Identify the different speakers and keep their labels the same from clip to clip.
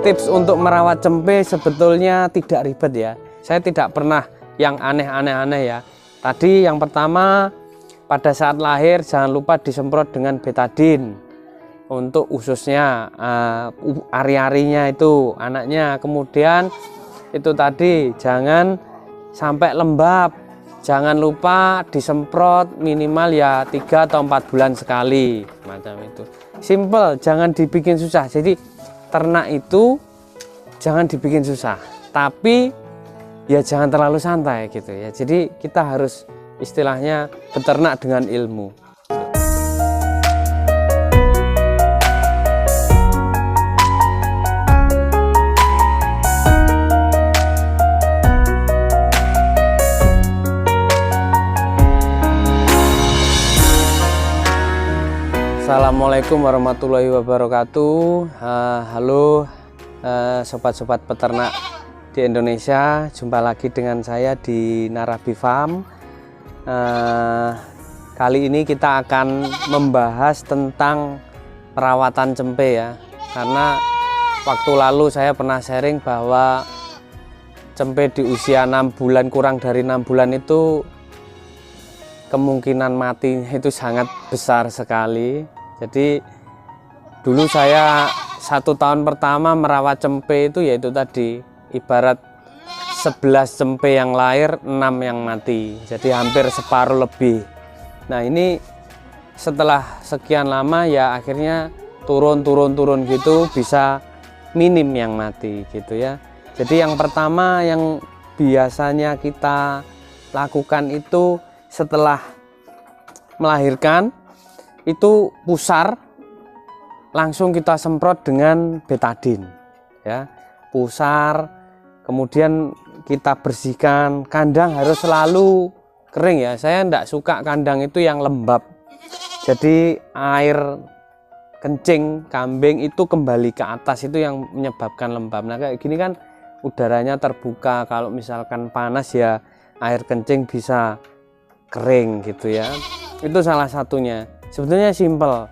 Speaker 1: tips untuk merawat cempe sebetulnya tidak ribet ya. Saya tidak pernah yang aneh-aneh ya. Tadi yang pertama, pada saat lahir jangan lupa disemprot dengan betadine untuk ususnya, ari-arinya itu anaknya. Kemudian itu tadi jangan sampai lembab, jangan lupa disemprot minimal ya 3 atau 4 bulan sekali, macam itu. Simple, jangan dibikin susah. Jadi ternak itu jangan dibikin susah, tapi ya jangan terlalu santai gitu ya. Jadi kita harus istilahnya beternak dengan ilmu. Assalamualaikum warahmatullahi wabarakatuh. Halo sobat-sobat peternak di Indonesia, jumpa lagi dengan saya di Narabi Farm. Kali ini kita akan membahas tentang perawatan cempe ya, karena waktu lalu saya pernah sharing bahwa cempe di usia 6 bulan, kurang dari 6 bulan itu kemungkinan mati itu sangat besar sekali. Jadi dulu saya 1 tahun pertama merawat cempe itu yaitu tadi ibarat 11 cempe yang lahir, 6 yang mati, jadi hampir separuh lebih. Nah ini setelah sekian lama ya akhirnya turun gitu, bisa minim yang mati gitu ya. Jadi yang pertama yang biasanya kita lakukan itu setelah melahirkan itu pusar, langsung kita semprot dengan betadine ya. Pusar, kemudian kita bersihkan. Kandang harus selalu kering ya, saya enggak suka kandang itu yang lembab, jadi air kencing kambing itu kembali ke atas, itu yang menyebabkan lembab. Nah kayak gini kan udaranya terbuka, kalau misalkan panas ya air kencing bisa kering gitu ya. Itu salah satunya. Sebetulnya simple.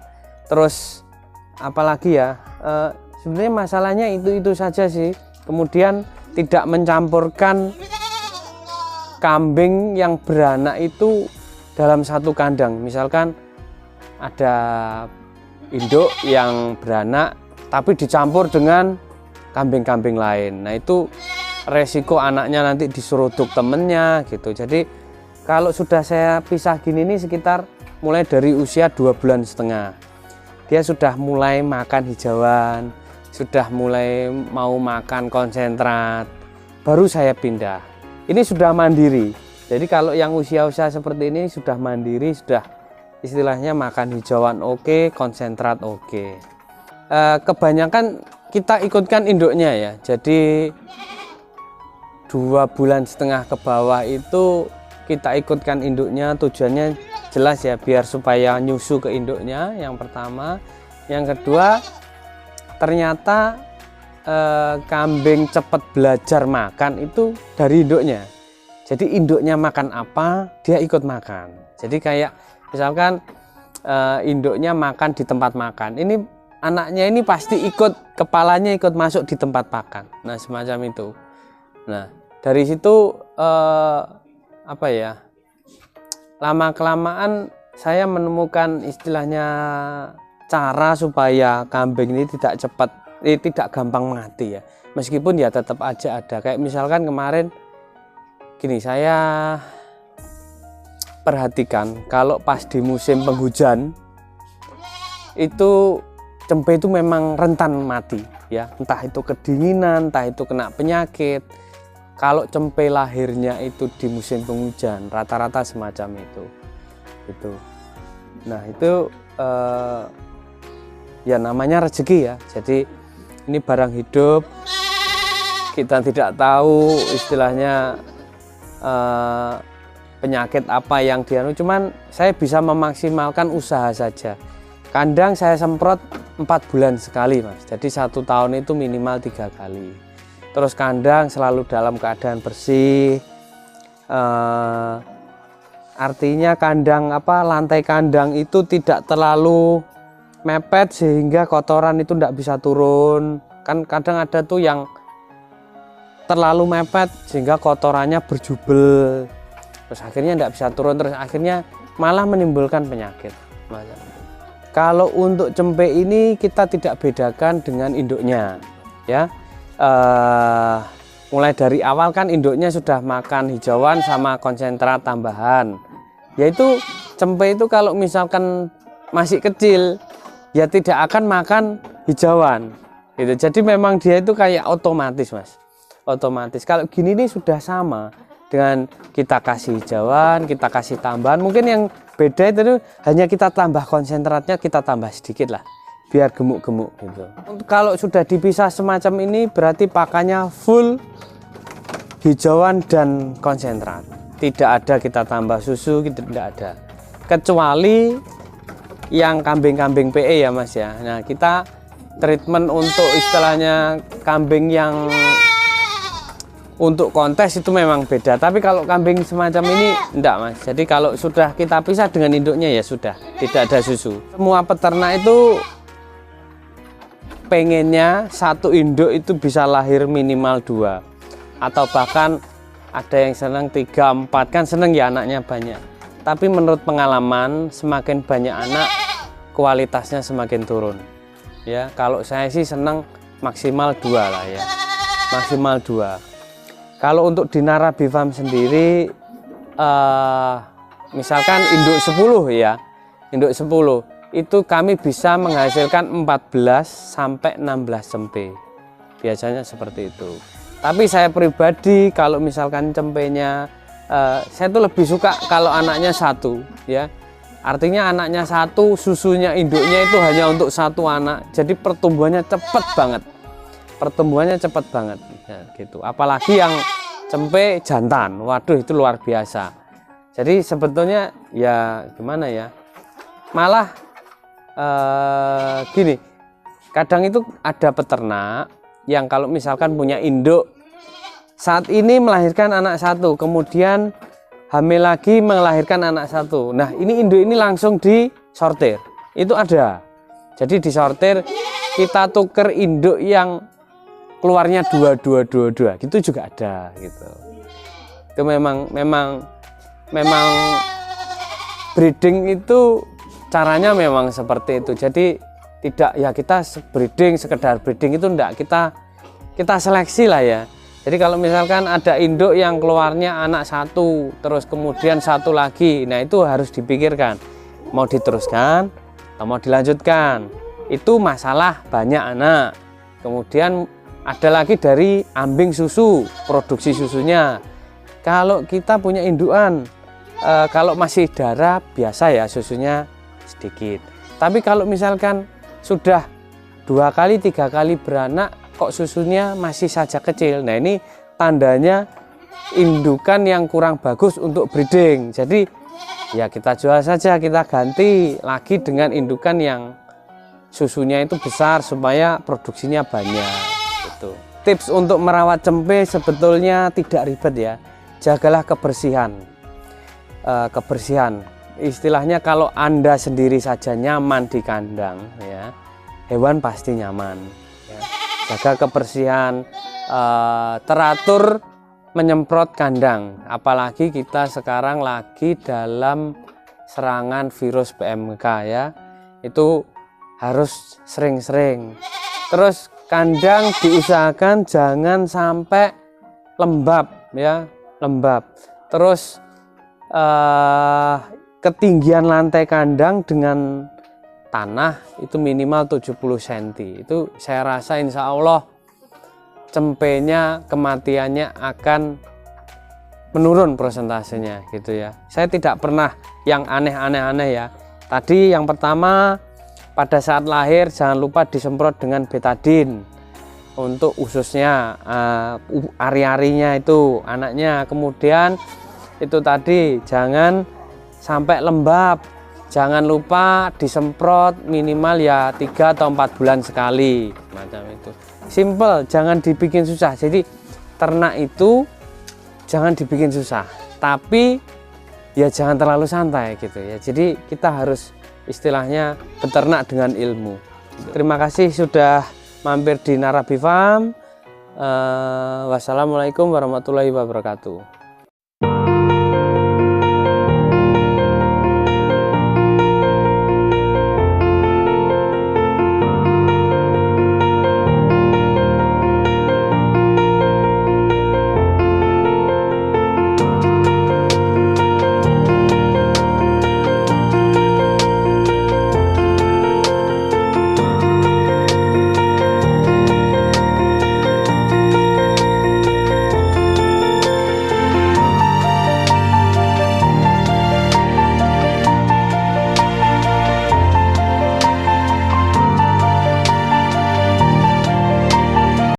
Speaker 1: Terus apalagi ya, sebenarnya masalahnya itu saja sih. Kemudian tidak mencampurkan kambing yang beranak itu dalam satu kandang. Misalkan ada induk yang beranak tapi dicampur dengan kambing-kambing lain. Nah itu resiko anaknya nanti diseruduk temennya gitu. Jadi kalau sudah saya pisah gini nih, sekitar mulai dari usia 2,5 bulan, dia sudah mulai makan hijauan, sudah mulai mau makan konsentrat, baru saya pindah. Ini sudah mandiri. Jadi kalau yang usia-usia seperti ini sudah mandiri, sudah istilahnya makan hijauan oke, konsentrat oke. Kebanyakan kita ikutkan induknya ya. Jadi 2,5 bulan ke bawah itu kita ikutkan induknya, tujuannya jelas ya, biar supaya nyusu ke induknya yang pertama. Yang kedua, ternyata kambing cepat belajar makan itu dari induknya. Jadi induknya makan apa, dia ikut makan. Jadi kayak misalkan induknya makan di tempat makan, ini anaknya ini pasti ikut, kepalanya ikut masuk di tempat makan. Nah semacam itu. Nah dari situ apa ya, lama-kelamaan saya menemukan istilahnya cara supaya kambing ini tidak gampang mati ya. Meskipun ya tetap aja ada. Kayak misalkan kemarin gini, saya perhatikan kalau pas di musim penghujan itu cempe itu memang rentan mati ya. Entah itu kedinginan, entah itu kena penyakit. Kalau cempe lahirnya itu di musim penghujan, rata-rata semacam itu. Nah itu ya namanya rezeki ya. Jadi ini barang hidup, kita tidak tahu istilahnya penyakit apa yang dianu. Cuman saya bisa memaksimalkan usaha saja. Kandang saya semprot 4 bulan sekali mas. Jadi 1 tahun itu minimal 3 kali. Terus kandang selalu dalam keadaan bersih, artinya kandang lantai kandang itu tidak terlalu mepet sehingga kotoran itu tidak bisa turun. Kan kadang ada tuh yang terlalu mepet sehingga kotorannya berjubel, terus akhirnya tidak bisa turun, terus akhirnya malah menimbulkan penyakit. Kalau untuk cempe ini kita tidak bedakan dengan induknya ya. Mulai dari awal kan induknya sudah makan hijauan sama konsentrat tambahan, yaitu cempe itu kalau misalkan masih kecil ya tidak akan makan hijauan gitu. Jadi memang dia itu kayak otomatis Mas, otomatis. Kalau gini nih sudah sama dengan kita kasih hijauan, kita kasih tambahan. Mungkin yang beda itu hanya kita tambah konsentratnya, kita tambah sedikit lah biar gemuk-gemuk gitu. Kalau sudah dipisah semacam ini berarti pakannya full hijauan dan konsentrat, tidak ada kita tambah susu, tidak ada, kecuali yang kambing-kambing PE ya Mas ya. Nah kita treatment untuk istilahnya kambing yang untuk kontes itu memang beda, tapi kalau kambing semacam ini enggak Mas. Jadi kalau sudah kita pisah dengan induknya ya sudah, tidak ada susu. Semua peternak itu pengennya satu induk itu bisa lahir minimal 2 atau bahkan ada yang senang 3, 4, kan seneng ya anaknya banyak. Tapi menurut pengalaman semakin banyak anak kualitasnya semakin turun ya. Kalau saya sih senang maksimal 2 lah ya, maksimal 2. Kalau untuk di Nara Bee Farm sendiri misalkan induk 10 ya, induk 10 itu kami bisa menghasilkan 14 sampai 16 cempe, biasanya seperti itu. Tapi saya pribadi kalau misalkan cempenya saya tuh lebih suka kalau anaknya 1 ya, artinya anaknya 1, susunya induknya itu hanya untuk 1 anak, jadi pertumbuhannya cepat banget, pertumbuhannya cepat banget ya, gitu. Apalagi yang cempe jantan, waduh itu luar biasa. Jadi sebetulnya ya gimana ya, malah gini, kadang itu ada peternak yang kalau misalkan punya induk saat ini melahirkan anak 1, kemudian hamil lagi melahirkan anak 1. Nah ini induk ini langsung disortir, itu ada. Jadi disortir, kita tuker induk yang keluarnya 2 gitu juga ada gitu. Itu memang breeding itu caranya memang seperti itu. Jadi tidak ya kita breeding sekedar breeding itu enggak, kita seleksi lah ya. Jadi kalau misalkan ada induk yang keluarnya anak 1 terus kemudian 1 lagi, nah itu harus dipikirkan mau diteruskan atau mau dilanjutkan. Itu masalah banyak anak. Kemudian ada lagi dari ambing susu, produksi susunya. Kalau kita punya indukan, kalau masih darah biasa ya susunya sedikit. Tapi kalau misalkan sudah 2 kali 3 kali beranak kok susunya masih saja kecil, nah ini tandanya indukan yang kurang bagus untuk breeding. Jadi ya kita jual saja, kita ganti lagi dengan indukan yang susunya itu besar supaya produksinya banyak gitu. Tips untuk merawat cempe sebetulnya tidak ribet ya, jagalah kebersihan. Kebersihan istilahnya kalau Anda sendiri saja nyaman di kandang ya, hewan pasti nyaman ya. Jaga kebersihan, teratur menyemprot kandang, apalagi kita sekarang lagi dalam serangan virus PMK ya, itu harus sering-sering. Terus kandang diusahakan jangan sampai lembab ya, lembab. Terus ketinggian lantai kandang dengan tanah itu minimal 70 cm. Itu saya rasa insya Allah cempenya kematiannya akan menurun persentasenya gitu ya. Saya tidak pernah yang aneh-aneh ya. Tadi yang pertama, pada saat lahir jangan lupa disemprot dengan betadine untuk ususnya, ari-arinya itu anaknya. Kemudian itu tadi jangan sampai lembab, jangan lupa disemprot minimal ya 3 atau 4 bulan sekali, macam itu. Simple, jangan dibikin susah. Jadi ternak itu jangan dibikin susah, tapi ya jangan terlalu santai gitu ya. Jadi kita harus istilahnya beternak dengan ilmu. Terima kasih sudah mampir di Narabi Farm. Wassalamualaikum warahmatullahi wabarakatuh.